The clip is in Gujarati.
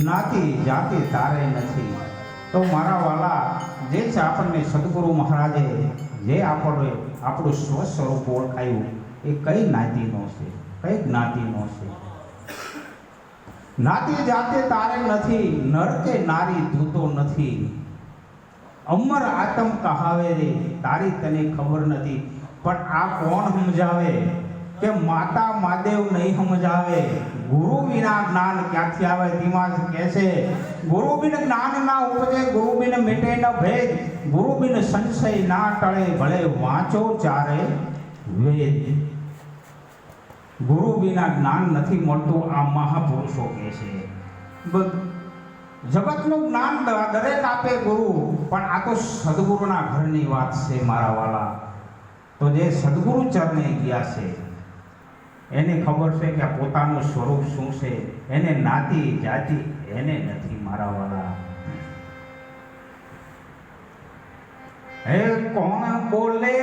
નાતી જાતિ તારે નથી. તો મારા વાલા, જે છે આપણને સદગુરુ મહારાજે જે આપણું સ્વ સ્વરૂપ ઓળખાયું એ કઈ જ્ઞાતિનો છે, કઈ જ્ઞાતિનો છે? નાતી જાતિ તારે નથી, નર કે નારી ધૂતો નથી. અમર આતમ કહાવે રે, તારી તને ખબર નથી. પણ આ કોણ સમજાવે કે માતા મહાદેવ નહીં સમજાવે? ગુરુ વિના જ્ઞાન ક્યાંથી આવે? તેમાં કહે છે ગુરુ બિન જ્ઞાન ના ઉપજે, ગુરુ બિન મિટે ન ભેદ, ગુરુ બિન સંશય ના ટળે, ભલે વાંચો ચારે વેદ. ગુરુ વિના જ્ઞાન નથી મળતું, આ મહાપુરુષો કહે છે. જગતનું જ્ઞાન દરેક આપે ગુરુ, પણ આ તો સદગુરુના ઘરની વાત છે મારા વાલા. તો જે સદગુરુ ચરણે ગયા છે એને ખબર છે કે પોતાનું સ્વરૂપ શું છે. એને નાતી જાતિ એને નથી મારા વાલા. હે કોણ બોલે